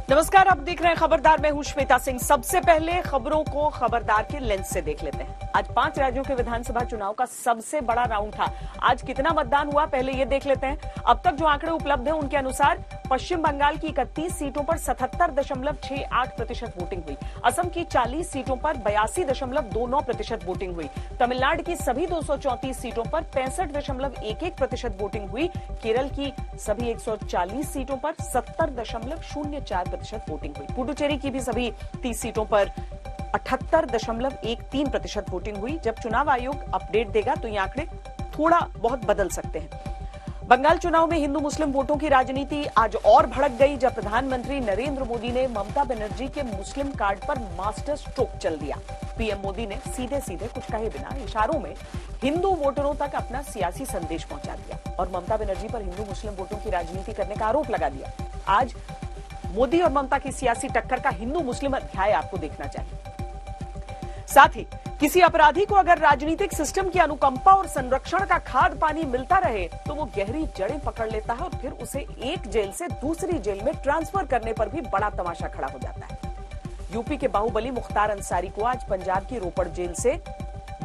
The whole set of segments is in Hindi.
नमस्कार, आप देख रहे हैं खबरदार। मैं हूं श्वेता सिंह। सबसे पहले खबरों को खबरदार के लेंस से देख लेते हैं। आज 5 राज्यों के विधानसभा चुनाव का सबसे बड़ा राउंड था। आज कितना मतदान हुआ पहले ये देख लेते हैं। अब तक जो आंकड़े उपलब्ध हैं उनके अनुसार पश्चिम बंगाल की 31 सीटों पर 77.68% वोटिंग हुई। असम की 40 सीटों पर 82.29% वोटिंग हुई। तमिलनाडु की सभी 234 सीटों पर 65.11% वोटिंग हुई। केरल की सभी 140 सीटों पर 70.04% वोटिंग हुई। पुडुचेरी की भी सभी 30 सीटों पर 78.13% वोटिंग हुई। जब चुनाव आयोग अपडेट देगा तो ये आंकड़े थोड़ा बहुत बदल सकते हैं। बंगाल चुनाव में हिंदू मुस्लिम वोटों की राजनीति आज और भड़क गई जब प्रधानमंत्री नरेंद्र मोदी ने ममता बनर्जी के मुस्लिम कार्ड पर मास्टर स्ट्रोक चल दिया। पीएम मोदी ने सीधे सीधे कुछ कहे बिना इशारों में हिंदू वोटरों तक अपना सियासी संदेश पहुंचा दिया और ममता बनर्जी पर हिंदू मुस्लिम वोटों की राजनीति करने का आरोप लगा दिया। आज मोदी और ममता की सियासी टक्कर का हिंदू मुस्लिम अध्याय आपको देखना चाहिए। साथ ही किसी अपराधी को अगर राजनीतिक सिस्टम की अनुकंपा और संरक्षण का खाद पानी मिलता रहे तो वो गहरी जड़ें पकड़ लेता है और फिर उसे एक जेल से दूसरी जेल में ट्रांसफर करने पर भी बड़ा तमाशा खड़ा हो जाता है। यूपी के बाहुबली मुख्तार अंसारी को आज पंजाब की रोपड़ जेल से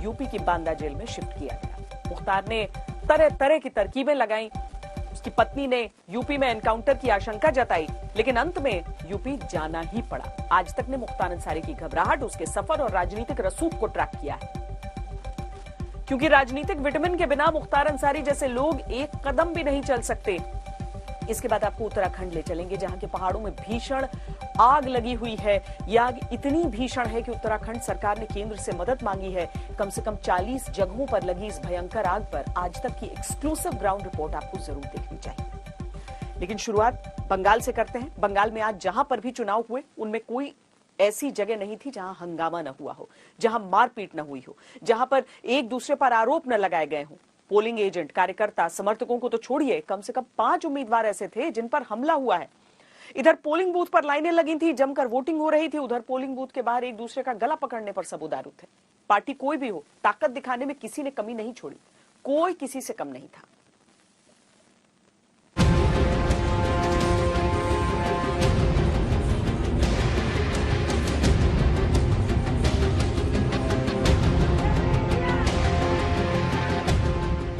यूपी की बांदा जेल में शिफ्ट किया गया। मुख्तार ने तरह तरह की तरकीबें लगाई। उसकी पत्नी ने यूपी में एनकाउंटर की आशंका जताई, लेकिन अंत में यूपी जाना ही पड़ा। आज तक ने मुख्तार अंसारी की घबराहट, उसके सफर और राजनीतिक रसूख को ट्रैक किया है, क्योंकि राजनीतिक विटामिन के बिना मुख्तार अंसारी जैसे लोग एक कदम भी नहीं चल सकते। इसके बाद आपको उत्तराखंड ले चलेंगे, जहां के पहाड़ों में भीषण आग लगी हुई है। यह आग इतनी भीषण है कि उत्तराखंड सरकार ने केंद्र से मदद मांगी है। कम से कम 40 जगहों पर लगी इस भयंकर आग पर आज तक की एक्सक्लूसिव ग्राउंड रिपोर्ट आपको जरूर देखनी चाहिए। लेकिन शुरुआत बंगाल से करते हैं। बंगाल में आज जहां पर भी चुनाव हुए उनमें कोई ऐसी जगह नहीं थी जहां हंगामा न हुआ हो, जहां मारपीट न हुई हो, जहां पर एक दूसरे पर आरोप न लगाए गए हों। पोलिंग एजेंट, कार्यकर्ता, समर्थकों को तो छोड़िए, कम से कम 5 उम्मीदवार ऐसे थे जिन पर हमला हुआ है। इधर पोलिंग बूथ पर लाइनें लगी थी, जमकर वोटिंग हो रही थी। उधर पोलिंग बूथ के बाहर एक दूसरे का गला पकड़ने पर सब उदारू थे। पार्टी कोई भी हो, ताकत दिखाने में किसी ने कमी नहीं छोड़ी। कोई किसी से कम नहीं था।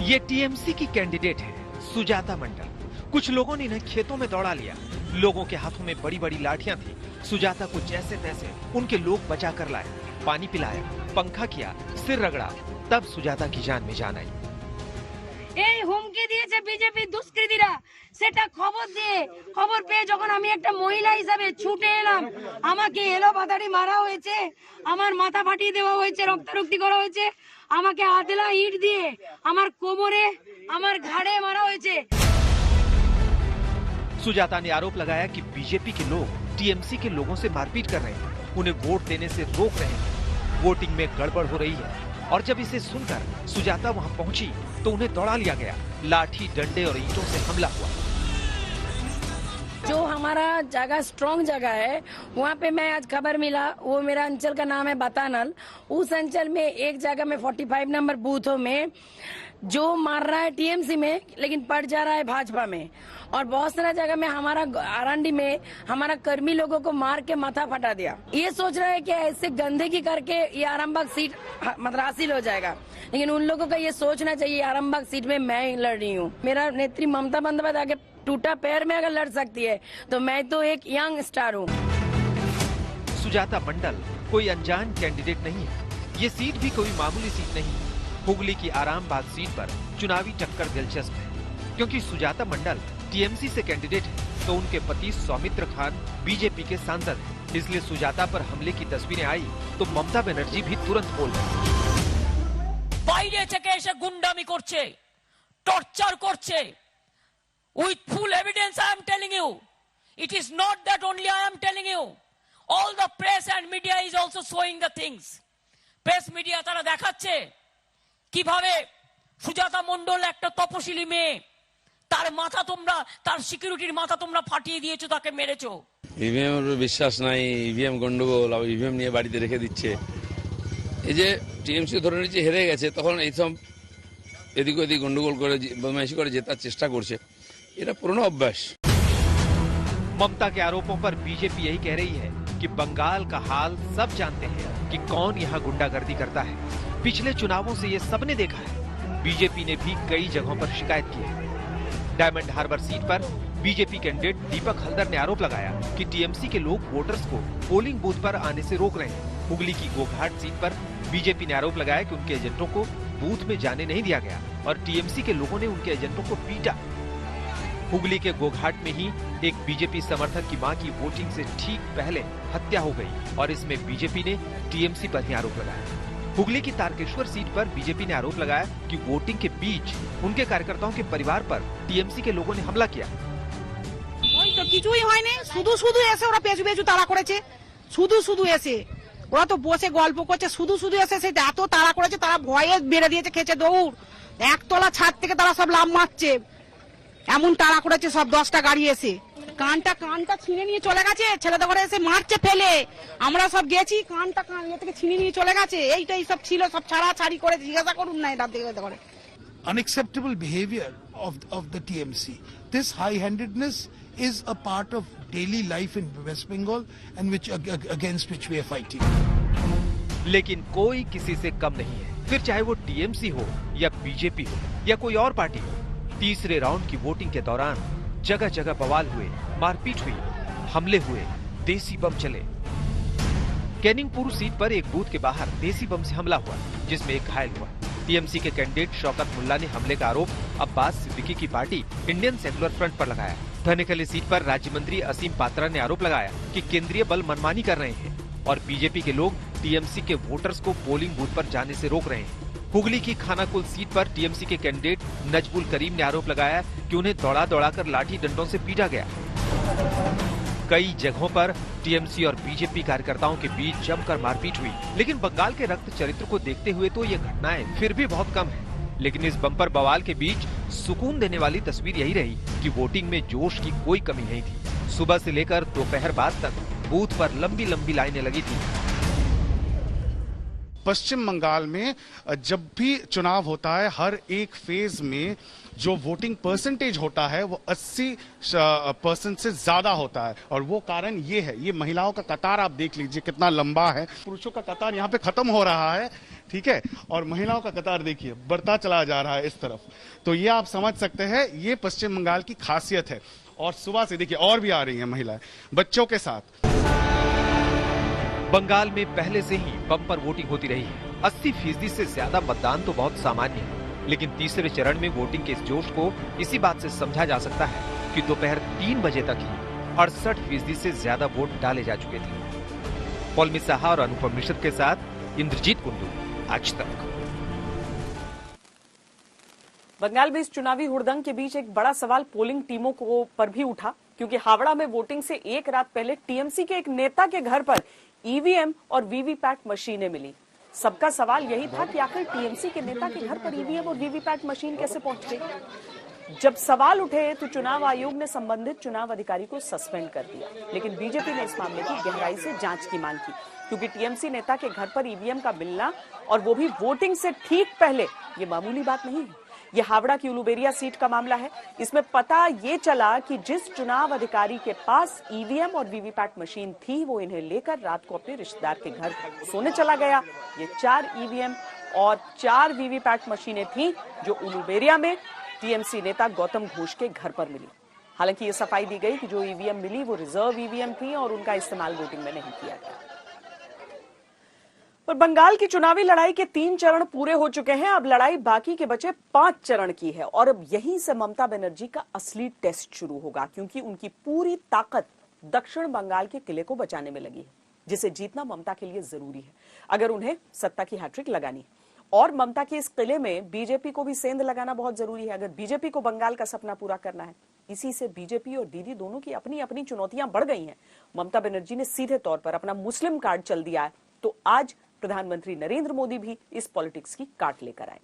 ये टीएमसी की कैंडिडेट है सुजाता मंडल। कुछ लोगों ने इन्हें खेतों में दौड़ा लिया। लोगों के हाथों में बड़ी बड़ी लाठियां थी। सुजाता को जैसे तैसे उनके लोग बचा कर लाए, पानी पिलाया, पंखा किया, सिर रगड़ा, तब सुजाता की जान में जान आई। এই হুমকি দিয়েছে বিজেপি দুষ্কৃতীরা, সেটা খবর পেয়ে যখন আমি একটা মহিলা হিসাবে ছুটে এলাম, আমাকে এলোপাতাড়ি মারা হয়েছে, আমার মাথা ফাটিয়ে দেওয়া হয়েছে, রক্তারক্তি করা হয়েছে, আমাকে আদলা ইট দিয়ে আমার কোমরে আমার ঘাড়ে মারা হয়েছে। सुजाता ने आरोप लगाया कि बीजेपी के लोग टीएमसी के लोगों से मारपीट कर रहे हैं, उन्हें वोट देने से रोक रहे हैं, वोटिंग में गड़बड़ हो रही है। और जब इसे सुनकर सुजाता वहां पहुंची तो उन्हें दौड़ा लिया गया। लाठी, डंडे और ईंटों से हमला हुआ। जो हमारा जगह स्ट्रॉन्ग जगह है, वहाँ पे मैं आज खबर मिला, वो मेरा अंचल का नाम है बतानल। उस अंचल में एक जगह में 45 नंबर बूथों में जो मार रहा है टीएमसी में, लेकिन पड़ जा रहा है भाजपा में। और बहुत सारा जगह में हमारा आरंडी में हमारा कर्मी लोगों को मार के माथा फटा दिया। ये सोच रहा है कि ऐसे गंदगी करके ये आरामबाग सीट मतलब हासिल हो जाएगा, लेकिन उन लोगों का ये सोचना चाहिए आरामबाग सीट में मैं ही लड़ रही हूँ। मेरा नेत्री ममता बंदोपाध्याय आगे टूटा पैर में अगर लड़ सकती है तो मैं तो एक यंग स्टार हूँ। सुजाता मंडल कोई अनजान कैंडिडेट नहीं है। ये सीट भी कोई मामूली सीट नहीं। हुगली की आरामबाग सीट पर चुनावी टक्कर दिलचस्प है, क्योंकि सुजाता मंडल टीएमसी से कैंडिडेट है तो उनके पति सौमित्र खान बीजेपी के सांसद हैं। इसलिए सुजाता पर हमले की तस्वीरें आई तो ममता बनर्जी भी तुरंत बोल गई। বাইরে থেকে এসে গুন্ডামি করছে, টর্চার করছে। With full evidence I am telling you. It is not that only I am telling you. All the press and media is also showing the things. Press media তারা দেখাচ্ছে কিভাবে সুজাতা মণ্ডল একটা তপশিলি মেয়ে, তার মাথা তোমরা, তার সিকিউরিটির মাথা তোমরা ফাটিয়ে দিয়েছো, তাকে মেরেছো। ইভিএম এর বিশ্বাস নাই, ইভিএম গন্ডগোল, ইভিএম নিয়ে বাড়িতে রেখে দিচ্ছে। এই যে টিএমসি ধরে নিচ্ছে হেরে গেছে, তখন এইসব এদিক ওদিক গন্ডগোল করে বদমাইশি করে জেতার চেষ্টা করছে। এটা পুরনো অভ্যাস। ममता के आरोपों पर बीजेपी यही कह रही है कि बंगाल का हाल सब जानते हैं कि कौन यहाँ गुंडागर्दी करता है। पिछले चुनावों से ये सबने देखा है। बीजेपी ने भी कई जगहों पर शिकायत की है। डायमंड हार्बर सीट पर बीजेपी कैंडिडेट दीपक हल्दर ने आरोप लगाया कि टीएमसी के लोग वोटर्स को पोलिंग बूथ पर आने से रोक रहे हैं। हुगली की गोघाट सीट पर बीजेपी ने आरोप लगाया कि उनके एजेंटों को बूथ में जाने नहीं दिया गया और टीएमसी के लोगों ने उनके एजेंटों को पीटा। हुगली के गोघाट में ही एक बीजेपी समर्थक की मां की वोटिंग से ठीक पहले हत्या हो गई और इसमें बीजेपी ने टीएमसी पर ही आरोप लगाया। हुगली की तारकेश्वर सीट पर बीजेपी ने आरोप लगाया कि वोटिंग के बीच उनके कार्यकर्ताओं के परिवार पर टीएमसी के लोगों ने हमला किया। তো কিছুই হয়নি, শুধু শুধু এসে ওরা পেছু পেছু তাড়া করেছে, শুধু শুধু এসে ওরা তো বসে গল্প করছে, শুধু শুধু এসে সে এত তাড়া করেছে, তারা ভয়ে বেড়ে দিয়েছে, খেছে দৌড়, একতলা ছাদ থেকে তারা সব লাফ মারছে, এমন তাড়া করেছে সব 10টা গাড়ি এসে কানটা ছিনে নিয়ে চলে গেছে, ছেলেদের ঘরে এসে মারছে ফেলে, আমরা সব গেছি, কানটা থেকে ছিনে নিয়ে চলে গেছে, এইটাই সব ছিল, সব ছাড়াছাড়ি করে জিজ্ঞাসা করুন না এটা দেখে করে। Unacceptable behavior of the TMC. This high-handedness is a part of daily life in West Bengal and against which we are fighting. लेकिन कोई किसी से कम नहीं है, फिर चाहे वो टीएमसी हो या बीजेपी हो या कोई और पार्टी हो। तीसरे राउंड की वोटिंग के दौरान जगह जगह बवाल हुए, मारपीट हुई, हमले हुए, देसी बम चले। कैनिंगपुर सीट पर एक बूथ के बाहर देसी बम से हमला हुआ जिसमें एक घायल हुआ। टीएमसी के कैंडिडेट शौकत मुल्ला ने हमले का आरोप अब्बास सिद्दीकी की पार्टी इंडियन सेक्युलर फ्रंट पर लगाया। धनेकली सीट पर राज्य मंत्री असीम पात्रा ने आरोप लगाया कि केंद्रीय बल मनमानी कर रहे हैं और बीजेपी के लोग टीएमसी के वोटर्स को पोलिंग बूथ पर जाने से रोक रहे हैं। हुगली की खानाकुल सीट पर टीएमसी के कैंडिडेट नजबुल करीम ने आरोप लगाया कि उन्हें दौड़ा दौड़ाकर लाठी डंडों से पीटा गया। कई जगहों पर टीएमसी और बीजेपी कार्यकर्ताओं के बीच जमकर मारपीट हुई, लेकिन बंगाल के रक्त चरित्र को देखते हुए तो ये घटनाएं फिर भी बहुत कम है। लेकिन इस बम्पर बवाल के बीच सुकून देने वाली तस्वीर यही रही कि वोटिंग में जोश की कोई कमी नहीं थी। सुबह से लेकर दोपहर बाद तक बूथ पर लंबी लंबी लाइनें लगी थी। पश्चिम बंगाल में जब भी चुनाव होता है, हर एक फेज में जो वोटिंग परसेंटेज होता है वो 80% से ज्यादा होता है और वो कारण ये है, ये महिलाओं का कतार आप देख लीजिए कितना लंबा है। पुरुषों का कतार यहाँ पे खत्म हो रहा है, ठीक है, और महिलाओं का कतार देखिए बढ़ता चला जा रहा है इस तरफ। तो ये आप समझ सकते हैं, ये पश्चिम बंगाल की खासियत है। और सुबह से देखिए और भी आ रही है महिलाएं बच्चों के साथ। बंगाल में पहले से ही बम्पर वोटिंग होती रही है। 80% से ज्यादा मतदान तो बहुत सामान्य है, लेकिन तीसरे चरण में वोटिंग के इस जोश को इसी बात से समझा जा सकता है कि दोपहर 3 बजे तक ही 68% से ज्यादा वोट डाले जा चुके थे। पौलमी साहा और अनुपम मिश्र के साथ इंद्रजीत कुंडू, आज तक। बंगाल में इस चुनावी हुड़दंग के बीच एक बड़ा सवाल पोलिंग टीमों को पर भी उठा, क्योंकि हावड़ा में वोटिंग से एक रात पहले टीएमसी के एक नेता के घर पर ईवीएम और वीवीपैट मशीनें मिली। सबका सवाल यही था कि आखिर टीएमसी के नेता के घर पर ईवीएम और वीवीपैट मशीन कैसे पहुंच गई। जब सवाल उठे तो चुनाव आयोग ने संबंधित चुनाव अधिकारी को सस्पेंड कर दिया, लेकिन बीजेपी ने इस मामले की गहराई से जांच की मांग की, क्योंकि टीएमसी नेता के घर पर ईवीएम का मिलना और वो भी वोटिंग से ठीक पहले ये मामूली बात नहीं है। ये हावड़ा की उलुबेरिया सीट का मामला है। इसमें पता ये चला कि जिस चुनाव अधिकारी के पास ईवीएम और वीवीपैट मशीन थी, वो इन्हें लेकर रात को अपने रिश्तेदार के घर सोने चला गया। ये 4 ईवीएम और 4 वीवीपैट मशीनें थीं जो उलुबेरिया में टीएमसी नेता गौतम घोष के घर पर मिली। हालांकि ये सफाई दी गई कि जो ईवीएम मिली वो रिजर्व ईवीएम थी और उनका इस्तेमाल वोटिंग में नहीं किया गया। पर बंगाल की चुनावी लड़ाई के 3 चरण पूरे हो चुके हैं। अब लड़ाई बाकी के बचे 5 चरण की है और अब यहीं से ममता बनर्जी का असली टेस्ट शुरू होगा, क्योंकि उनकी पूरी ताकत दक्षिण बंगाल के किले को बचाने में लगी है, जिसे जीतना ममता के लिए जरूरी है अगर उन्हें सत्ता की हैट्रिक लगानी। और ममता के इस किले में बीजेपी को भी सेंध लगाना बहुत जरूरी है, अगर बीजेपी को बंगाल का सपना पूरा करना है। इसी से बीजेपी और दीदी दोनों की अपनी अपनी चुनौतियां बढ़ गई हैं। ममता बनर्जी ने सीधे तौर पर अपना मुस्लिम कार्ड चल दिया है, तो आज प्रधानमंत्री नरेंद्र मोदी भी इस पॉलिटिक्स की काट लेकर आए।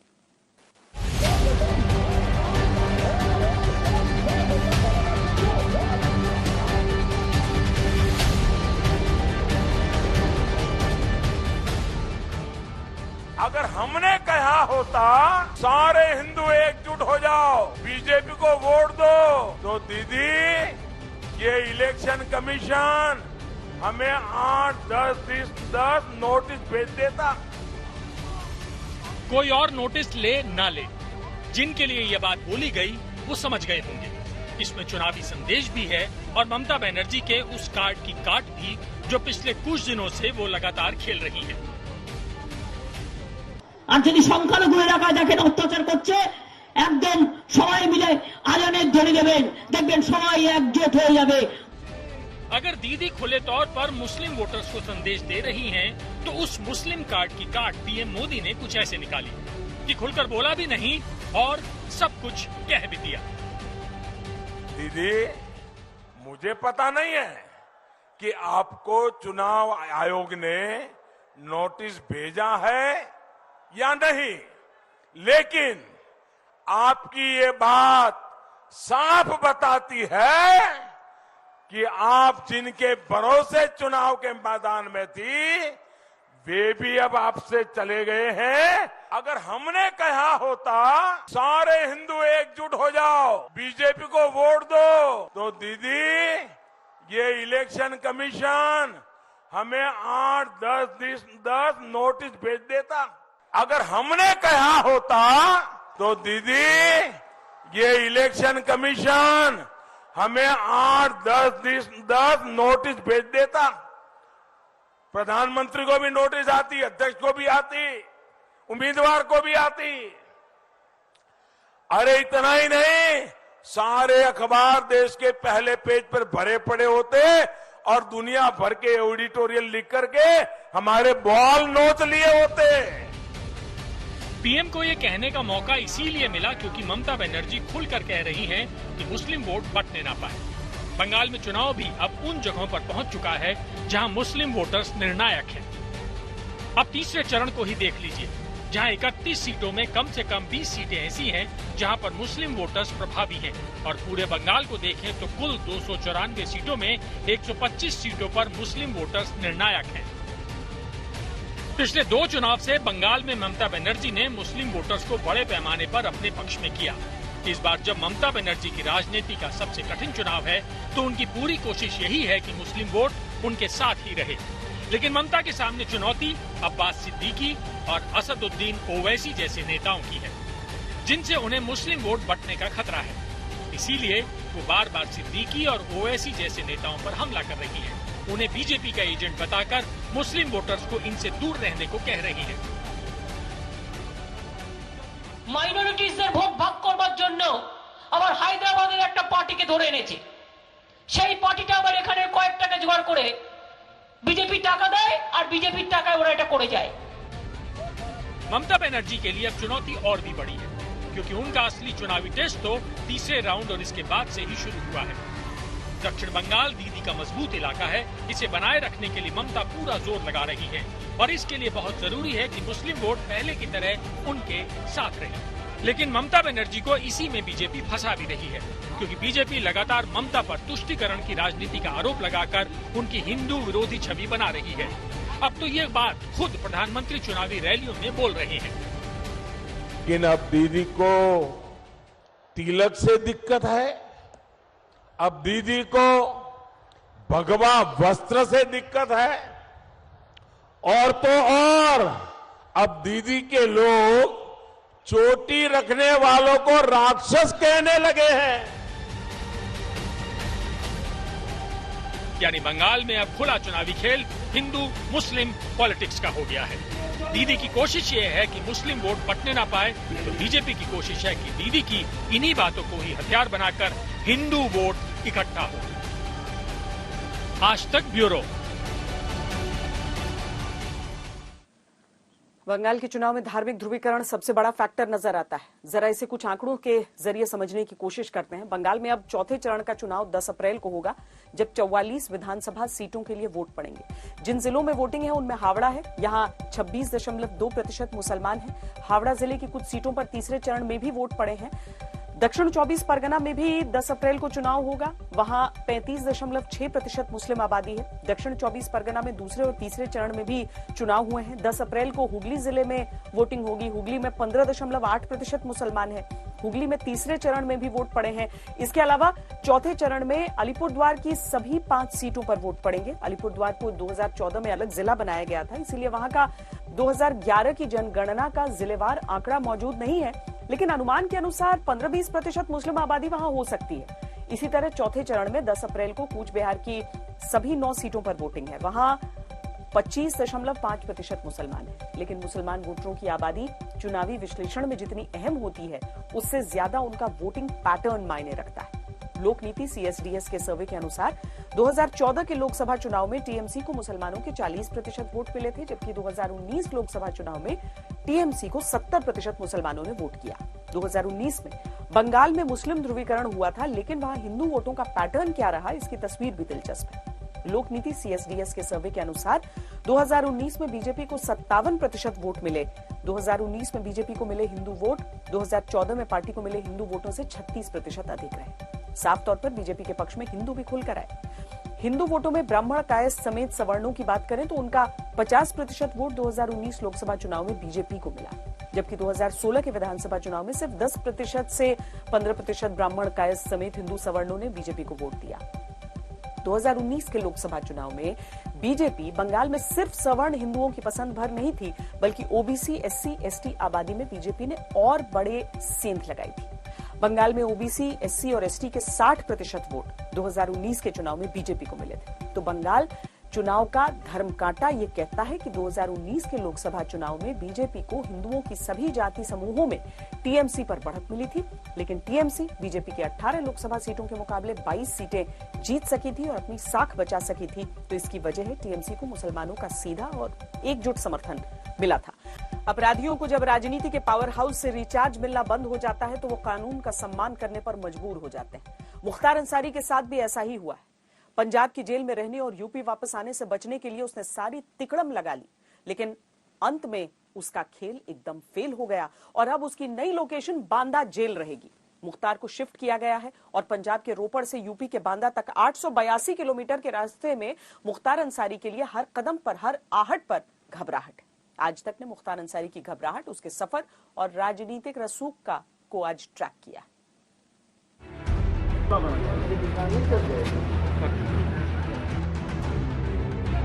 अगर हमने कहा होता सारे हिंदू एकजुट हो जाओ, बीजेपी को वोट दो, तो दीदी ये इलेक्शन कमीशन हमें 8-10 नोटिस भेज देता। कोई और नोटिस ले ना ले, जिनके लिए ये बात बोली गई वो समझ गए होंगे। इसमें चुनावी संदेश भी है और ममता बनर्जी के उस कार्ड की काट भी जो पिछले कुछ दिनों से वो लगातार खेल रही है। আর যদি সংখ্যালঘু এলাকায় দেখেন অত্যাচার করছে, একদম সবাই মিলে আজানের ধ্বনি দেবেন, দেখবেন সবাই একজোট হয়ে যাবে। अगर दीदी खुले तौर पर मुस्लिम वोटर्स को संदेश दे रही हैं, तो उस मुस्लिम कार्ड की काट पीएम मोदी ने कुछ ऐसे निकाली कि खुलकर बोला भी नहीं और सब कुछ कह भी दिया। दीदी, मुझे पता नहीं है कि आपको चुनाव आयोग ने नोटिस भेजा है या नहीं, लेकिन आपकी ये बात साफ बताती है कि आप जिनके भरोसे चुनाव के मैदान में थी, वे भी अब आपसे चले गए हैं। अगर हमने कहा होता सारे हिंदू एकजुट हो जाओ, बीजेपी को वोट दो, तो दीदी ये इलेक्शन कमीशन हमें 8-10 नोटिस भेज देता। अगर हमने कहा होता तो दीदी ये इलेक्शन कमीशन हमें 8-10 नोटिस भेज देता। प्रधानमंत्री को भी नोटिस आती, अध्यक्ष को भी आती, उम्मीदवार को भी आती। अरे इतना ही नहीं, सारे अखबार देश के पहले पेज पर भरे पड़े होते और दुनिया भर के एडिटोरियल लिख करके हमारे बॉल नोच लिए होते। पीएम को ये कहने का मौका इसीलिए मिला क्योंकि ममता बनर्जी खुलकर कह रही हैं कि मुस्लिम वोट बंटने ना पाए। बंगाल में चुनाव भी अब उन जगहों पर पहुंच चुका है जहां मुस्लिम वोटर्स निर्णायक हैं। अब तीसरे चरण को ही देख लीजिए, जहां 31 सीटों में कम से कम 20 सीटें ऐसी हैं जहां पर मुस्लिम वोटर्स प्रभावी हैं और पूरे बंगाल को देखें तो कुल 294 सीटों में 125 सीटों पर मुस्लिम वोटर्स निर्णायक हैं। पिछले 2 चुनाव से बंगाल में ममता बनर्जी ने मुस्लिम वोटर्स को बड़े पैमाने पर अपने पक्ष में किया। इस बार जब ममता बनर्जी की राजनीति का सबसे कठिन चुनाव है तो उनकी पूरी कोशिश यही है कि मुस्लिम वोट उनके साथ ही रहे। लेकिन ममता के सामने चुनौती अब्बास सिद्दीकी और असदुद्दीन ओवैसी जैसे नेताओं की है, जिनसे उन्हें मुस्लिम वोट बंटने का खतरा है। इसीलिए वो बार बार सिद्दीकी और ओवैसी जैसे नेताओं पर हमला कर रही है, उन्हें बीजेपी का एजेंट बताकर मुस्लिम वोटर्स को इनसे दूर रहने को कह रही है। মাইনরিটিসদের ভোট ভাগ করবার জন্য আবার হায়দ্রাবাদের একটা পার্টিকে ধরে এনেছে। সেই পার্টিটা আবার এখানে কয়েক টাকা জোগাড় করে বিজেপি টাকা দেয় আর বিজেপির টাকায় ওরা এটা করে যায়। ममता बनर्जी के लिए अब चुनौती और भी बड़ी है क्योंकि उनका असली चुनावी टेस्ट तो तीसरे राउंड और इसके बाद से ही शुरू हुआ है। दक्षिण बंगाल दीदी का मजबूत इलाका है, इसे बनाए रखने के लिए ममता पूरा जोर लगा रही है और इसके लिए बहुत जरूरी है कि मुस्लिम वोट पहले की तरह उनके साथ रहे। लेकिन ममता बनर्जी को इसी में बीजेपी फंसा भी रही है क्योंकि बीजेपी लगातार ममता पर तुष्टीकरण की राजनीति का आरोप लगाकर उनकी हिंदू विरोधी छवि बना रही है। अब तो ये बात खुद प्रधानमंत्री चुनावी रैलियों में बोल रहे हैं। लेकिन अब दीदी को तिलक से दिक्कत है, अब दीदी को भगवा वस्त्र से दिक्कत है और तो और अब दीदी के लोग चोटी रखने वालों को राक्षस कहने लगे हैं। यानी बंगाल में अब खुला चुनावी खेल हिंदू मुस्लिम पॉलिटिक्स का हो गया है। दीदी की कोशिश ये है कि मुस्लिम वोट बंटने ना पाए, तो बीजेपी की कोशिश है कि दीदी की इन्हीं बातों को ही हथियार बनाकर हिंदू वोट इकट्ठा हो। आज तक ब्यूरो। बंगाल के चुनाव में धार्मिक ध्रुवीकरण सबसे बड़ा फैक्टर नजर आता है। जरा इसे कुछ आंकड़ों के जरिए समझने की कोशिश करते हैं। बंगाल में अब चौथे चरण का चुनाव 10 अप्रैल को होगा, जब 44 विधानसभा सीटों के लिए वोट पड़ेंगे। जिन जिलों में वोटिंग है उनमें हावड़ा है, यहां 26.2% मुसलमान हैं। हावड़ा जिले की कुछ सीटों पर तीसरे चरण में भी वोट पड़े हैं। दक्षिण 24 परगना में भी 10 अप्रैल को चुनाव होगा। वहां 35.6% मुस्लिम आबादी है। दक्षिण 24 परगना में दूसरे और तीसरे चरण में भी चुनाव हुए हैं। 10 अप्रैल को हुगली जिले में वोटिंग होगी। हुगली में 15.8% मुसलमान है। हुगली में तीसरे चरण में भी वोट पड़े हैं। इसके अलावा चौथे चरण में अलीपुरद्वार की सभी 5 सीटों पर वोट पड़ेंगे। अलीपुरद्वार को 2014 में अलग जिला बनाया गया था, इसीलिए वहां का 2011 की जनगणना का जिलेवार आंकड़ा मौजूद नहीं है, लेकिन अनुमान के अनुसार 15-20% मुस्लिम आबादी वहां हो सकती है। इसी तरह चौथे चरण में 10 अप्रैल को कूच बिहार की सभी 9 सीटों पर वोटिंग है। वहां 25.5% मुसलमान है, लेकिन मुसलमान वोटरों की आबादी चुनावी विश्लेषण में जितनी अहम होती है, उससे ज्यादा उनका वोटिंग पैटर्न मायने रखता है। लोक नीति CSDS के सर्वे के अनुसार 2014 के लोकसभा चुनाव में टीएमसी को मुसलमानों के 40% वोट मिले थे, जबकि 2019 लोकसभा चुनाव में टीएमसी को 70% मुसलमानों ने वोट किया। 2019 में बंगाल में मुस्लिम ध्रुवीकरण हुआ था, लेकिन वहां हिंदू वोटों का पैटर्न क्या रहा, इसकी तस्वीर भी दिलचस्प है। लोक नीति CSDS के सर्वे के अनुसार 2019 में बीजेपी को 57% वोट मिले। 2019 में बीजेपी को मिले हिंदू वोट 2014 में पार्टी को मिले हिंदू वोटों से 36% अधिक रहे। साफ तौर पर बीजेपी के पक्ष में हिंदू भी खुलकर आए। हिंदू वोटों में ब्राह्मण, कायस्थ समेत सवर्णों की बात करें तो उनका 50% वोट 2019 लोकसभा चुनाव में बीजेपी को मिला, जबकि 2016 के विधानसभा चुनाव में सिर्फ 10% से 15% ब्राह्मण, कायस्थ समेत हिंदू सवर्णों ने बीजेपी को वोट दिया। 2019 के लोकसभा चुनाव में बीजेपी बंगाल में सिर्फ सवर्ण हिंदुओं की पसंद भर नहीं थी, बल्कि ओबीसी, SC, ST आबादी में बीजेपी ने और बड़े सेंध लगाई थी। बंगाल में ओबीसी, SC और ST के 60% वोट 2019 के चुनाव में बीजेपी को मिले थे। तो बंगाल चुनाव का धर्म कांटा ये कहता है कि 2019 के लोकसभा चुनाव में बीजेपी को हिंदुओं की सभी जाति समूहों में टीएमसी पर बढ़त मिली थी, लेकिन टीएमसी बीजेपी के 18 लोकसभा सीटों के मुकाबले 22 सीटें जीत सकी थी और अपनी साख बचा सकी थी। तो इसकी वजह है टीएमसी को मुसलमानों का सीधा और एकजुट समर्थन मिला था। अपराधियों को जब राजनीति के पावर हाउस से रिचार्ज मिलना बंद हो जाता है तो वो कानून का सम्मान करने पर मजबूर हो जाते हैं। मुख्तार अंसारी के साथ भी ऐसा ही हुआ है। पंजाब की जेल में रहने और यूपी वापस आने से बचने के लिए उसने सारी तिकड़म लगा ली, लेकिन अंत में उसका खेल एकदम फेल हो गया और अब उसकी नई लोकेशन बांदा जेल रहेगी। मुख्तार को शिफ्ट किया गया है और पंजाब के रोपड़ से यूपी के बांदा तक 882 किलोमीटर के रास्ते में मुख्तार अंसारी के लिए हर कदम पर, हर आहट पर घबराहट है। आज तक ने मुख्तार अंसारी की घबराहट, उसके सफर और राजनीतिक रसूख को आज ट्रैक किया।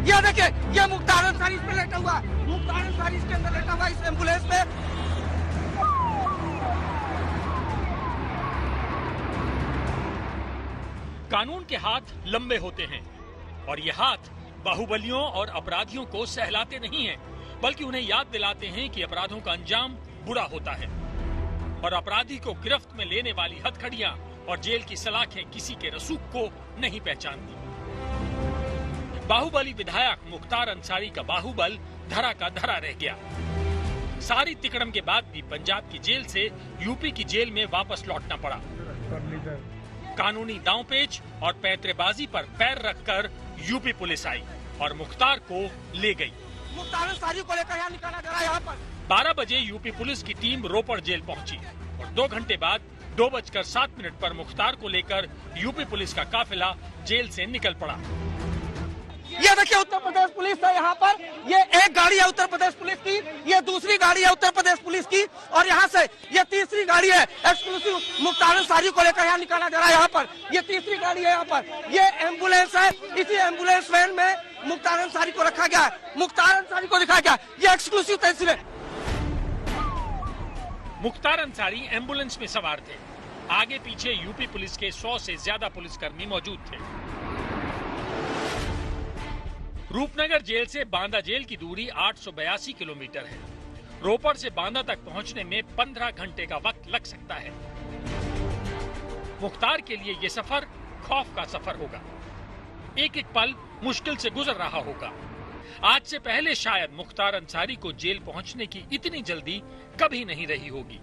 ये देखिए, ये मुख्तार अंसारी इसमें लेटा हुआ, मुख्तार अंसारी इसके अंदर लेटा हुआ, इस एम्बुलेंस में। कानून के हाथ लंबे होते हैं और ये हाथ बाहुबलियों और अपराधियों को सहलाते नहीं हैं, बल्कि उन्हें याद दिलाते हैं कि अपराधों का अंजाम बुरा होता है और अपराधी को गिरफ्त में लेने वाली हथकड़ियां और जेल की सलाखें किसी के रसूख को नहीं पहचानती। बाहुबली विधायक मुख्तार अंसारी का बाहुबल धरा का धरा रह गया। सारी तिकड़म के बाद भी पंजाब की जेल से यूपी की जेल में वापस लौटना पड़ा। कानूनी दांवपेच और पैंतरेबाजी पर पैर रखकर यूपी पुलिस आई और मुख्तार को ले गई। मुख्तार अंसारी को लेकर यहाँ निकाला जा रहा है। यहाँ पर 12 बजे यूपी पुलिस की टीम रोपड़ जेल पहुंची और 2 घंटे बाद 2:07 पर मुख्तार को लेकर यूपी पुलिस का काफिला जेल से निकल पड़ा। ये देखिए, उत्तर प्रदेश पुलिस है यहाँ पर। ये एक गाड़ी है उत्तर प्रदेश पुलिस की, ये दूसरी गाड़ी है उत्तर प्रदेश पुलिस की और यहाँ से ये तीसरी गाड़ी है एक्सक्लूसिव मुख्तार अंसारी को लेकर यहाँ निकाला जा रहा है। यहाँ पर ये तीसरी गाड़ी है। यहाँ पर ये एम्बुलेंस है, इसी एम्बुलेंस वैन में मुख्तार अंसारी को रखा गया है, मुख्तार अंसारी को दिखाया गया। ये एक्सक्लूसिव तहसील है। मुख्तार अंसारी एम्बुलेंस में सवार थे। आगे पीछे यूपी पुलिस के 100 से ज्यादा पुलिसकर्मी मौजूद थे। रूपनगर जेल से बांदा जेल की दूरी 882 किलोमीटर है। रोपड़ से बांदा तक पहुंचने में 15 घंटे का वक्त लग सकता है। मुख्तार के लिए ये सफर खौफ का सफर होगा। एक एक पल मुश्किल से गुजर रहा होगा। आज से पहले शायद मुख्तार अंसारी को जेल पहुंचने की इतनी जल्दी कभी नहीं रही होगी।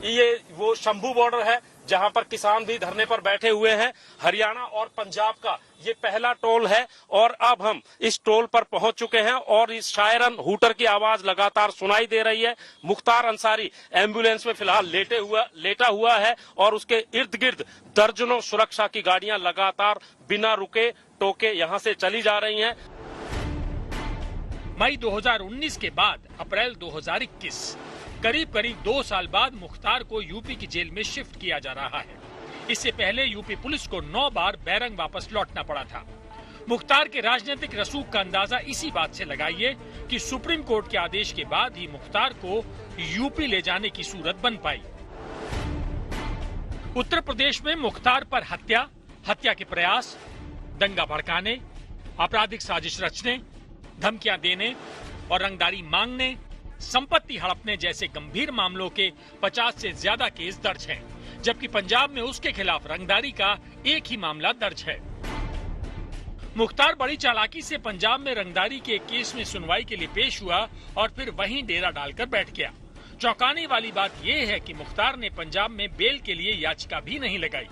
ये वो शंभू बॉर्डर है जहां पर किसान भी धरने पर बैठे हुए हैं। हरियाणा और पंजाब का ये पहला टोल है और अब हम इस टोल पर पहुंच चुके हैं और इस शायरन हूटर की आवाज लगातार सुनाई दे रही है। मुख्तार अंसारी एम्बुलेंस में फिलहाल लेटा हुआ है और उसके इर्द गिर्द दर्जनों सुरक्षा की गाड़ियां लगातार बिना रुके टोके यहां से चली जा रही हैं। मई 2019 के बाद अप्रैल 2021 करीब 2 साल बाद मुख्तार को यूपी की जेल में शिफ्ट किया जा रहा है। इससे पहले यूपी पुलिस को 9 बार बैरंग वापस लौटना पड़ा था। मुख्तार के राजनीतिक रसूख का अंदाजा इसी बात से लगाइए कि सुप्रीम कोर्ट के आदेश के बाद ही मुख्तार को यूपी ले जाने की सूरत बन पाई। उत्तर प्रदेश में मुख्तार पर हत्या के प्रयास, दंगा भड़काने, आपराधिक साजिश रचने, धमकियां देने और रंगदारी मांगने, संपत्ति हड़पने जैसे गंभीर मामलों के 50 से ज्यादा केस दर्ज हैं, जबकि पंजाब में उसके खिलाफ रंगदारी का एक ही मामला दर्ज है। मुख्तार बड़ी चालाकी से पंजाब में रंगदारी के एक केस में सुनवाई के लिए पेश हुआ और फिर वहीं डेरा डालकर बैठ गया। चौंकाने वाली बात यह है कि मुख्तार ने पंजाब में बेल के लिए याचिका भी नहीं लगाई।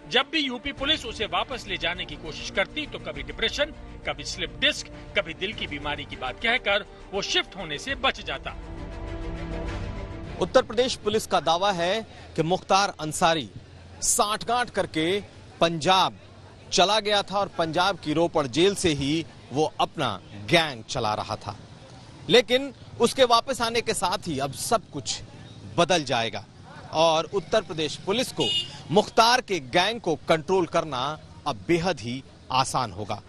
जब भी यूपी पुलिस उसे वापस ले जाने की कोशिश करती तो कभी डिप्रेशन, कभी स्लिप डिस्क, कभी दिल की बीमारी की बात कहकर वो शिफ्ट होने से बच जाता। उत्तर प्रदेश पुलिस का दावा है कि मुख्तार अंसारी सांठगांठ करके पंजाब चला गया था और पंजाब की रोपड़ जेल से ही वो अपना गैंग चला रहा था। लेकिन उसके वापस आने के साथ ही अब सब कुछ बदल जाएगा और उत्तर प्रदेश पुलिस को मुख्तार के गैंग को कंट्रोल करना अब बेहद ही आसान होगा।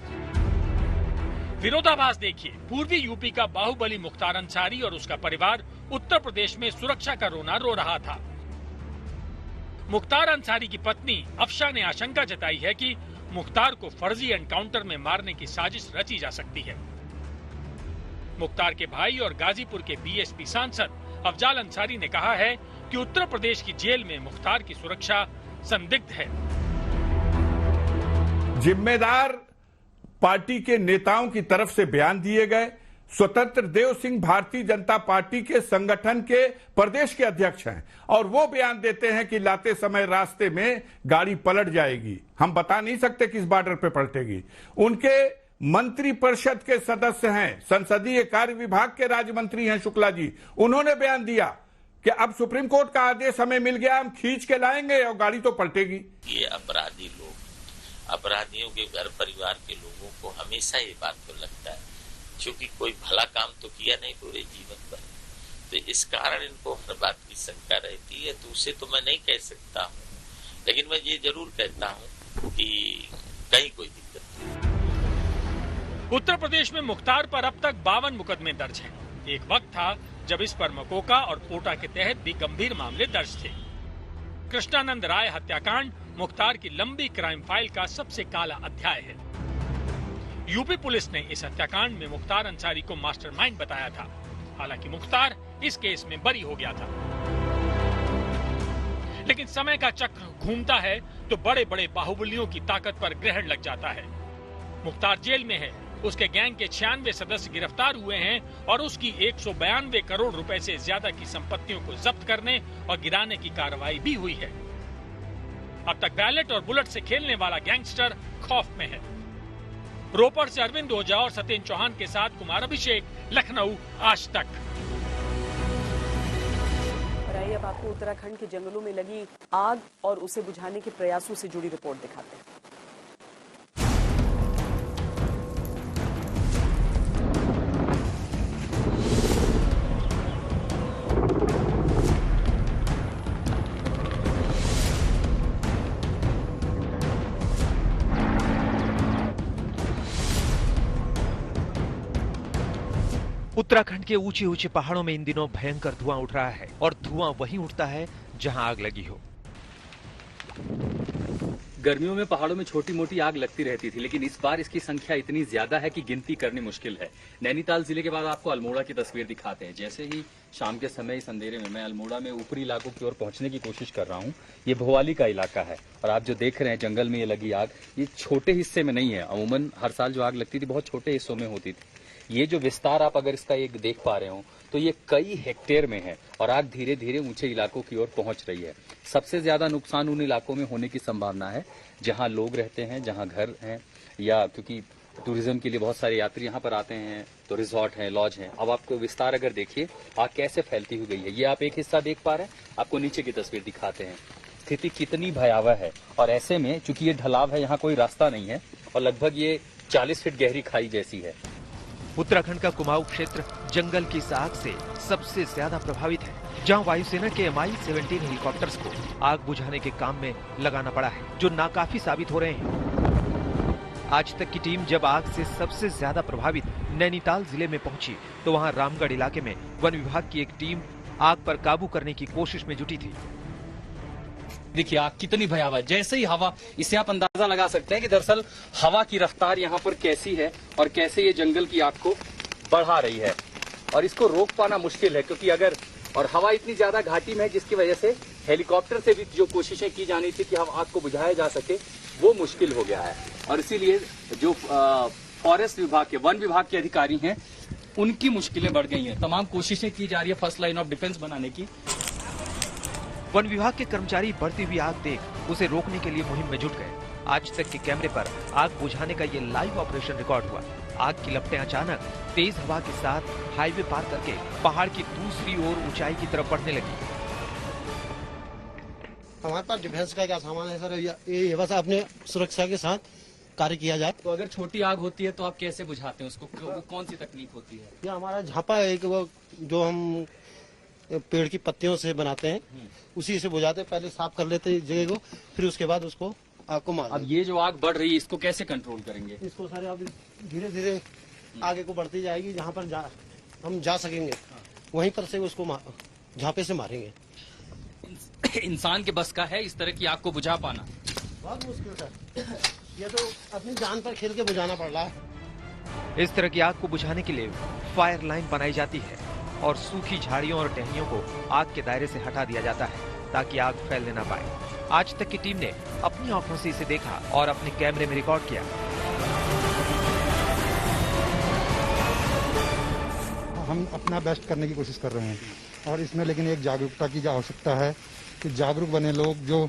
विरोधाभास देखिए, पूर्वी यूपी का बाहुबली मुख्तार अंसारी और उसका परिवार उत्तर प्रदेश में सुरक्षा का रोना रो रहा था। मुख्तार अंसारी की पत्नी अफशा ने आशंका जताई है कि मुख्तार को फर्जी एनकाउंटर में मारने की साजिश रची जा सकती है। मुख्तार के भाई और गाजीपुर के बीएसपी सांसद अफजाल अंसारी ने कहा है कि उत्तर प्रदेश की जेल में मुख्तार की सुरक्षा संदिग्ध है। जिम्मेदार पार्टी के नेताओं की तरफ से बयान दिए गए। स्वतंत्र देव सिंह भारतीय जनता पार्टी के संगठन के प्रदेश के अध्यक्ष हैं और वो बयान देते हैं कि लाते समय रास्ते में गाड़ी पलट जाएगी। हम बता नहीं सकते किस बॉर्डर पे पलटेगी। उनके मंत्री परिषद के सदस्य हैं, संसदीय कार्य विभाग के राज्य मंत्री हैं शुक्ला जी, उन्होंने बयान दिया कि अब सुप्रीम कोर्ट का आदेश हमें मिल गया, हम खींच के लाएंगे और गाड़ी तो पलटेगी। ये अपराधी लोग, अपराधियों के घर परिवार के लोगों को हमेशा ये बात तो लगता है क्योंकि कोई भला काम तो किया नहीं पूरे जीवन भर, तो इस कारण इनको हर बात की शंका रहती है। तो उसे तो मैं नहीं कह सकता हूँ, लेकिन मैं ये जरूर कहता हूँ कि कहीं कोई दिक्कत नहीं। उत्तर प्रदेश में मुख्तार पर अब तक 52 मुकदमे दर्ज हैं। एक वक्त था जब इस पर मकोका और पोटा के तहत भी गंभीर मामले दर्ज थे। कृष्णानंद राय हत्याकांड मुख्तार की लंबी क्राइम फाइल का सबसे काला अध्याय है। यूपी पुलिस ने इस हत्याकांड में मुख्तार अंसारी को मास्टरमाइंड बताया था। हालांकि मुख्तार इस केस में बरी हो गया था, लेकिन समय का चक्र घूमता है तो बड़े बड़े बाहुबलियों की ताकत पर ग्रहण लग जाता है। मुख्तार जेल में है, उसके गैंग के 96 सदस्य गिरफ्तार हुए हैं और उसकी 192 करोड़ रुपए से ज्यादा की संपत्तियों को जब्त करने और गिराने की कार्रवाई भी हुई है। अब तक बैलेट और बुलेट से खेलने वाला गैंगस्टर खौफ में है। रोपड़ से अरविंद ओझा और सत्येंद्र चौहान के साथ कुमार अभिषेक, लखनऊ, आज तक। आइए अब आपको उत्तराखंड के जंगलों में लगी आग और उसे बुझाने के प्रयासों से जुड़ी रिपोर्ट दिखाते हैं। उत्तराखंड के ऊंचे ऊंचे पहाड़ों में इन दिनों भयंकर धुआं उठ रहा है और धुआं वहीं उठता है जहां आग लगी हो। गर्मियों में पहाड़ों में छोटी मोटी आग लगती रहती थी, लेकिन इस बार इसकी संख्या इतनी ज्यादा है कि गिनती करनी मुश्किल है। नैनीताल जिले के बाद आपको अल्मोड़ा की तस्वीर दिखाते हैं। जैसे ही शाम के समय इस अंधेरे में मैं अल्मोड़ा में ऊपरी इलाकों की ओर पहुंचने की कोशिश कर रहा हूं। ये भोवाली का इलाका है और आप जो देख रहे हैं जंगल में ये लगी आग, ये छोटे हिस्से में नहीं है। अमूमन हर साल जो आग लगती थी बहुत छोटे हिस्सों में होती थी, ये जो विस्तार आप अगर इसका एक देख पा रहे हो तो ये कई हेक्टेयर में है और आग धीरे धीरे ऊंचे इलाकों की ओर पहुंच रही है। सबसे ज्यादा नुकसान उन इलाकों में होने की संभावना है जहां लोग रहते हैं, जहां घर हैं, या क्योंकि टूरिज्म के लिए बहुत सारे यात्री यहाँ पर आते हैं, तो रिजॉर्ट हैं, लॉज हैं। अब आपको विस्तार अगर देखिए आग कैसे फैलती हुई गई है, ये आप एक हिस्सा देख पा रहे हैं, आपको नीचे की तस्वीर दिखाते हैं। स्थिति कितनी भयावह है और ऐसे में चूंकि ये ढलाव है, यहाँ कोई रास्ता नहीं है और लगभग ये 40 फीट गहरी खाई जैसी है। उत्तराखंड का कुमाऊं क्षेत्र जंगल की इस आग से सबसे ज्यादा प्रभावित है, जहां वायुसेना के Mi-17 हेलीकॉप्टर्स को आग बुझाने के काम में लगाना पड़ा है, जो नाकाफी साबित हो रहे हैं। आज तक की टीम जब आग से सबसे ज्यादा प्रभावित नैनीताल जिले में पहुंची तो वहां रामगढ़ इलाके में वन विभाग की एक टीम आग पर काबू करने की कोशिश में जुटी थी। देखिए आग कितनी भयावह, जैसे ही हवा, इससे आप अंदाजा लगा सकते हैं कि दरअसल हवा की रफ्तार यहाँ पर कैसी है और कैसे ये जंगल की आग को बढ़ा रही है और इसको रोक पाना मुश्किल है, क्योंकि अगर और हवा इतनी ज्यादा घाटी में है जिसकी वजह से हेलीकॉप्टर से भी जो कोशिशें की जानी थी कि हम आग को बुझाया जा सके वो मुश्किल हो गया है। और इसीलिए जो फॉरेस्ट विभाग के, वन विभाग के अधिकारी हैं, उनकी मुश्किलें बढ़ गई हैं। तमाम कोशिशें की जा रही है फर्स्ट लाइन ऑफ डिफेंस बनाने की। वन विभाग के कर्मचारी बढ़ती हुई आग देख उसे रोकने के लिए मुहिम में जुट गए। आज तक के कैमरे पर आग बुझाने का ये लाइव ऑपरेशन रिकॉर्ड हुआ। आग की लपटें अचानक तेज हवा के साथ हाईवे पार करके पहाड़ की दूसरी ओर ऊंचाई की तरफ बढ़ने लगी। हमारे पास डिफेंस का क्या सामान है सर, ये बस अपने सुरक्षा के साथ कार्य किया जाए। तो अगर छोटी आग होती है तो आप कैसे बुझाते हैं उसको, कौन सी तकनीक होती है? ये हमारा झापा है एक, वो जो हम पेड़ की पत्तियों से बनाते हैं, उसी से बुझाते हैं। पहले साफ कर लेते हैं जगह को, फिर उसके बाद उसको आग को मार। अब ये जो आग बढ़ रही है इसको कैसे कंट्रोल करेंगे? इसको सारे अब धीरे धीरे आगे को बढ़ती जाएगी, जहाँ पर हम जा सकेंगे वहीं पर से उसको झापे से मारेंगे। इंसान के बस का है इस तरह की आग को बुझा पाना? बहुत मुश्किल सर, ये तो अपनी जान पर खेल के बुझाना पड़ रहा है। इस तरह की आग को बुझाने के लिए फायर लाइन बनाई जाती है और सूखी झाड़ियों और टहनियों को आग के दायरे से हटा दिया जाता है ताकि आग फैलने न पाए। आज तक की टीम ने अपनी आंखों से इसे देखा और अपने कैमरे में रिकॉर्ड किया। हम अपना बेस्ट करने की कोशिश कर रहे हैं और इसमें लेकिन एक जागरूकता की आवश्यकता है कि जागरूक बने लोग। जो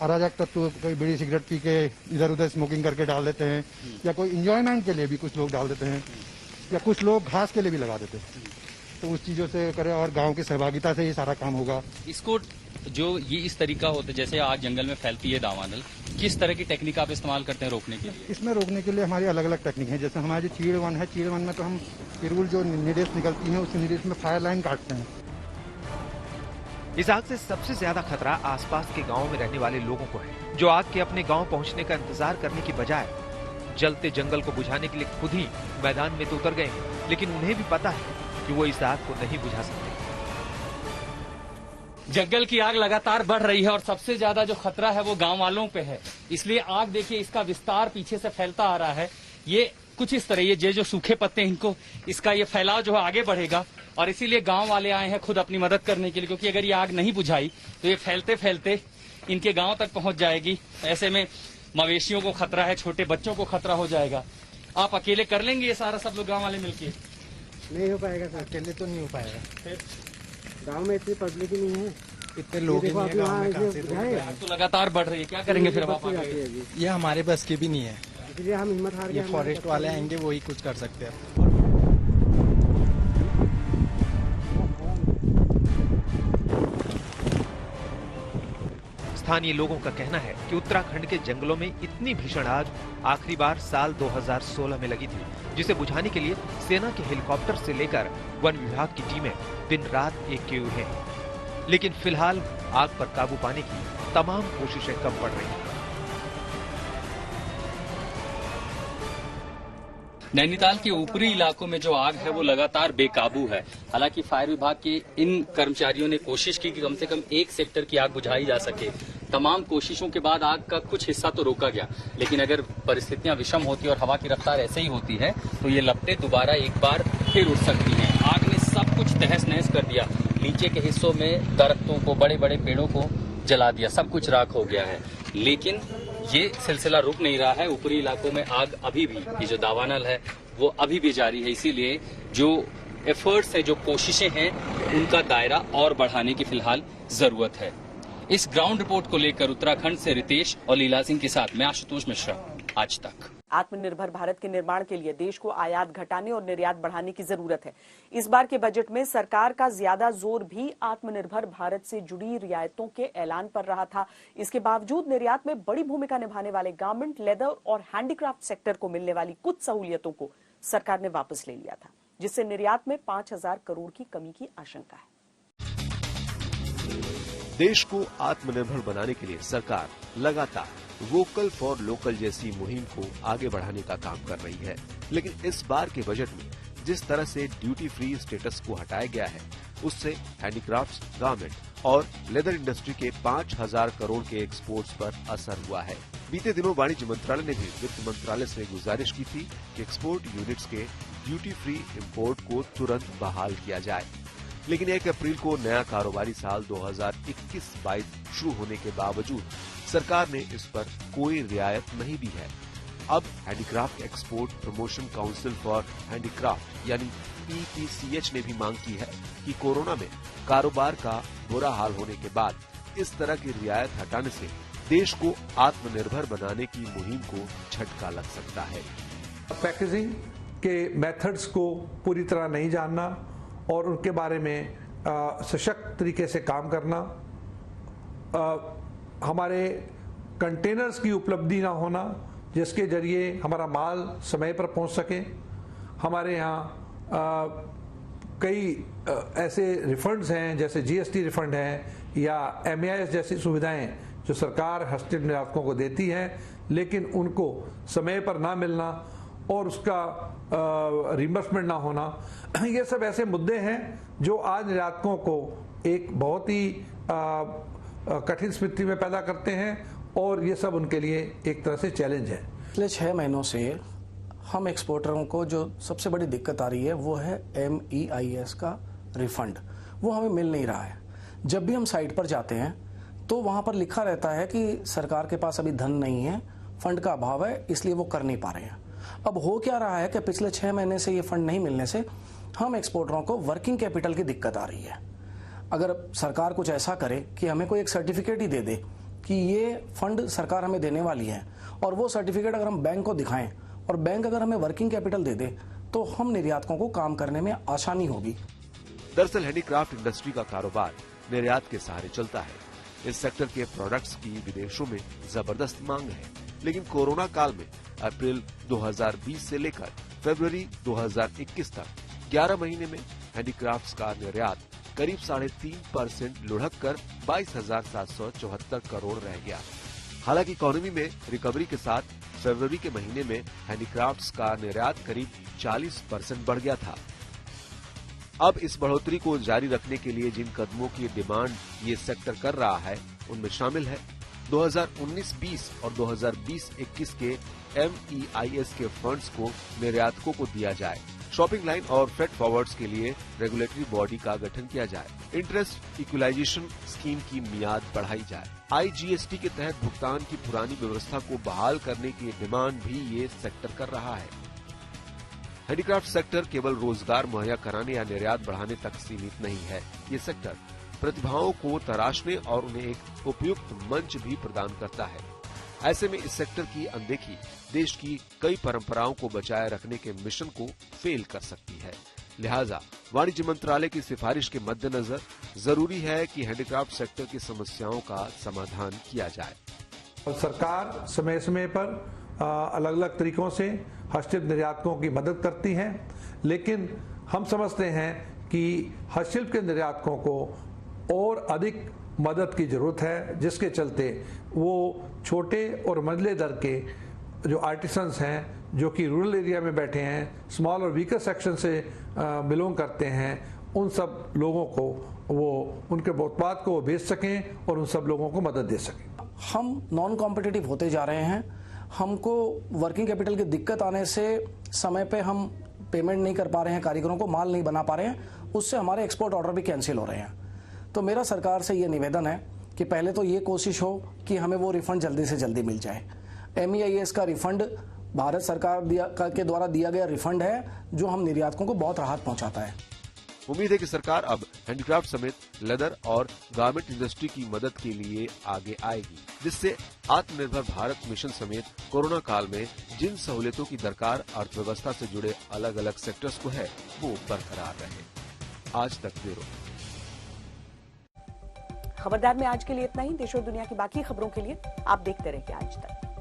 अराजक तत्व कोई बीड़ी सिगरेट पी के इधर उधर स्मोकिंग करके डाल देते हैं, या कोई इंजॉयमेंट के लिए भी कुछ लोग डाल देते हैं, या कुछ लोग घास के लिए भी लगा देते हैं, तो उस चीजों से करें और गांव की सहभागिता से ये सारा काम होगा। इसको जो ये इस तरीका होता है जैसे आग जंगल में फैलती है दावानल, किस तरह की टेक्निक आप इस्तेमाल करते हैं रोकने के लिए? इसमें रोकने के लिए हमारी अलग अलग टेक्निक है। जैसे हमारी जो चीड़ वन है, चीड़ वन में तो हम पिरूल जो निडेस निकलती है उस निडेस में फायर लाइन काटते हैं। इस आग से सबसे ज्यादा खतरा आसपास के गांवों में रहने वाले लोगों को है, जो आग के अपने गांव पहुंचने का इंतजार करने की बजाय जलते जंगल को बुझाने के लिए खुद ही मैदान में तो उतर गए हैं, लेकिन उन्हें भी पता है कि वो इस आग को नहीं बुझा सकते। जंगल की आग लगातार बढ़ रही है और सबसे ज्यादा जो खतरा है वो गांव वालों पे है। इसलिए आग देखिए इसका विस्तार पीछे से फैलता आ रहा है। ये कुछ इस तरह, ये जो सूखे पत्ते इनको, इसका ये फैलाव जो है आगे बढ़ेगा और इसीलिए गांव वाले आए हैं खुद अपनी मदद करने के लिए, क्योंकि अगर ये आग नहीं बुझाई तो ये फैलते फैलते इनके गांव तक पहुंच जाएगी। ऐसे में मवेशियों को खतरा है, छोटे बच्चों को खतरा हो जाएगा। आप अकेले कर लेंगे ये सारा, सब लोग गांव वाले मिलके? नहीं हो पाएगा सर, अकेले तो नहीं हो पाएगा। गांव में इतनी पब्लिक ही नहीं है, इतने लोग ही नहीं है गांव में, कहां से आग तो लगातार बढ़ रही है, क्या करेंगे फिर आप? ये हमारे बस की भी नहीं है, इसलिए हम हिम्मत हार गए। फॉरेस्ट वाले आएंगे वही कुछ कर सकते हैं। स्थानीय लोगों का कहना है कि उत्तराखंड के जंगलों में इतनी भीषण आग आखिरी बार साल 2016 में लगी थी, जिसे बुझाने के लिए सेना के हेलीकॉप्टर से लेकर वन विभाग की टीमें दिन रात एक किए हुए हैं। लेकिन फिलहाल आग पर काबू पाने की तमाम कोशिशें कम पड़ रही हैं। नैनीताल के ऊपरी इलाकों में जो आग है वो लगातार बेकाबू है। हालांकि फायर विभाग के इन कर्मचारियों ने कोशिश की कि कम से कम एक सेक्टर की आग बुझाई जा सके। तमाम कोशिशों के बाद आग का कुछ हिस्सा तो रोका गया, लेकिन अगर परिस्थितियां विषम होती और हवा की रफ्तार ऐसे ही होती है तो ये लपटें दोबारा एक बार फिर उठ सकती हैं। आग ने सब कुछ तहस नहस कर दिया। नीचे के हिस्सों में दरख्तों को, बड़े बड़े पेड़ों को जला दिया, सब कुछ राख हो गया है। लेकिन ये सिलसिला रुक नहीं रहा है। ऊपरी इलाकों में आग अभी भी, ये जो दावानल है वो अभी भी जारी है। इसीलिए जो एफर्ट्स है, जो कोशिशें हैं, उनका दायरा और बढ़ाने की फिलहाल जरूरत है। इस ग्राउंड रिपोर्ट को लेकर उत्तराखंड से रितेश और लीला सिंह के साथ मैं आशुतोष मिश्रा, आज तक। आत्मनिर्भर भारत के निर्माण के लिए देश को आयात घटाने और निर्यात बढ़ाने की जरूरत है। इस बार के बजट में सरकार का ज्यादा जोर भी आत्मनिर्भर भारत से जुड़ी रियायतों के ऐलान पर रहा था। इसके बावजूद निर्यात में बड़ी भूमिका निभाने वाले गारमेंट, लेदर और हैंडीक्राफ्ट सेक्टर को मिलने वाली कुछ सहूलियतों को सरकार ने वापस ले लिया था, जिससे निर्यात में 5,000 करोड़ की कमी की आशंका है। देश को आत्मनिर्भर बनाने के लिए सरकार लगातार वोकल फॉर लोकल जैसी मुहिम को आगे बढ़ाने का काम कर रही है, लेकिन इस बार के बजट में जिस तरह से ड्यूटी फ्री स्टेटस को हटाया गया है, उससे हैंडीक्राफ्ट्स, गारमेंट और लेदर इंडस्ट्री के 5,000 करोड़ के एक्सपोर्ट्स पर असर हुआ है। बीते दिनों वाणिज्य मंत्रालय ने भी वित्त मंत्रालय से गुजारिश की थी कि एक्सपोर्ट यूनिट्स के ड्यूटी फ्री इम्पोर्ट को तुरंत बहाल किया जाए, लेकिन 1 अप्रैल को नया कारोबारी साल 2021-22 शुरू होने के बावजूद सरकार ने इस पर कोई रियायत नहीं दी है। अब handicraft export promotion council for handicraft यानी EPCH ने भी मांग की है कि कोरोना में कारोबार का बुरा हाल होने के बाद इस तरह की रियायत हटाने से देश को आत्मनिर्भर बनाने की मुहिम को झटका लग सकता है। पैकेजिंग के मेथड्स को पूरी तरह नहीं जानना और उनके बारे में सशक्त तरीके से काम करना, हमारे कंटेनर्स की उपलब्धि ना होना जिसके जरिए हमारा माल समय पर पहुंच सके। हमारे यहाँ कई ऐसे रिफंड्स हैं जैसे GST रिफंड है या MAIS जैसी सुविधाएं जो सरकार हस्तशिल्प निर्यातकों को देती है, लेकिन उनको समय पर ना मिलना और उसका रिइंबर्समेंट ना होना, ये सब ऐसे मुद्दे हैं जो आज निर्यातकों को एक बहुत ही कठिन स्थिति में पैदा करते हैं और ये सब उनके लिए एक तरह से चैलेंज है। पिछले 6 महीनों से हम एक्सपोर्टरों को जो सबसे बड़ी दिक्कत आ रही है वो है MEIS का रिफंड, वो हमें मिल नहीं रहा है। जब भी हम साइट पर जाते हैं तो वहां पर लिखा रहता है कि सरकार के पास अभी धन नहीं है, फंड का अभाव है, इसलिए वो कर नहीं पा रहे हैं। अब हो क्या रहा है कि पिछले 6 महीने से ये फंड नहीं मिलने से हम एक्सपोर्टरों को वर्किंग कैपिटल की दिक्कत आ रही है। अगर सरकार कुछ ऐसा करे कि हमें कोई एक सर्टिफिकेट ही दे दे कि ये फंड सरकार हमें देने वाली है और वो सर्टिफिकेट अगर हम बैंक को दिखाएं और बैंक अगर हमें वर्किंग कैपिटल दे दे तो हम निर्यातकों को काम करने में आसानी होगी। दरअसल हैंडीक्राफ्ट इंडस्ट्री का कारोबार निर्यात के सहारे चलता है। इस सेक्टर के प्रोडक्ट्स की विदेशों में जबरदस्त मांग है, लेकिन कोरोना काल में अप्रैल 2020 से लेकर फरवरी 2021 तक 11 महीने में हैंडीक्राफ्ट्स का निर्यात करीब 3.5% लुढ़क कर 22,774 करोड़ रह गया। हालांकि इकोनॉमी में रिकवरी के साथ फरवरी के महीने में हैंडीक्राफ्ट्स का निर्यात करीब 40% बढ़ गया था। अब इस बढ़ोतरी को जारी रखने के लिए जिन कदमों की डिमांड ये सेक्टर कर रहा है उनमें शामिल है 2019-20 और 2020-21 के MEIS के फंड्स को निर्यातकों को दिया जाए, शॉपिंग लाइन और फ्रेट फॉरवर्ड्स के लिए रेगुलेटरी बॉडी का गठन किया जाए, इंटरेस्ट इक्वलाइजेशन स्कीम की मियाद बढ़ाई जाए, IGST के तहत भुगतान की पुरानी व्यवस्था को बहाल करने की डिमांड भी ये सेक्टर कर रहा है। हैंडीक्राफ्ट सेक्टर केवल रोजगार मुहैया कराने या निर्यात बढ़ाने तक सीमित नहीं है। ये सेक्टर प्रतिभाओं को तराशने और उन्हें एक उपयुक्त मंच भी प्रदान करता है। ऐसे में इस सेक्टर की अनदेखी देश की कई परंपराओं को बचाए रखने के मिशन को फेल कर सकती है। लिहाजा वाणिज्य मंत्रालय की सिफारिश के मद्देनजर जरूरी है कि हैंडीक्राफ्ट सेक्टर की समस्याओं का समाधान किया जाए। सरकार समय समय पर अलग अलग तरीकों से हस्तशिल्प निर्यातकों की मदद करती है, लेकिन हम समझते हैं कि हस्तशिल्प के निर्यातकों को और अधिक मदद की जरूरत है, जिसके चलते वो छोटे और मंझले दर के जो आर्टिसंस हैं जो कि रूरल एरिया में बैठे हैं, स्मॉल और वीकर सेक्शन से बिलोंग करते हैं, उन सब लोगों को वो उनके उत्पाद को बेच सकें और उन सब लोगों को मदद दे सकें। हम नॉन कॉम्पिटिटिव होते जा रहे हैं। हमको वर्किंग कैपिटल की दिक्कत आने से समय पे हम पेमेंट नहीं कर पा रहे हैं, कारीगरों को माल नहीं बना पा रहे हैं, उससे हमारे एक्सपोर्ट ऑर्डर भी कैंसिल हो रहे हैं। तो मेरा सरकार से ये निवेदन है कि पहले तो ये कोशिश हो कि हमें वो रिफंड जल्दी से जल्दी मिल जाए। MEIS का रिफंड भारत सरकार के द्वारा दिया गया रिफंड है जो हम निर्यातकों को बहुत राहत पहुंचाता है। उम्मीद है कि सरकार अब हैंडीक्राफ्ट समेत लेदर और गारमेंट इंडस्ट्री की मदद के लिए आगे आएगी, जिससे आत्मनिर्भर भारत मिशन समेत कोरोना काल में जिन सहूलियतों की दरकार अर्थव्यवस्था से जुड़े अलग अलग सेक्टर्स को है वो बरकरार रहे। आज तक ब्यूरो। खबरदार में आज के लिए इतना ही। देश और दुनिया की बाकी खबरों के लिए आप देखते रहिए आज तक।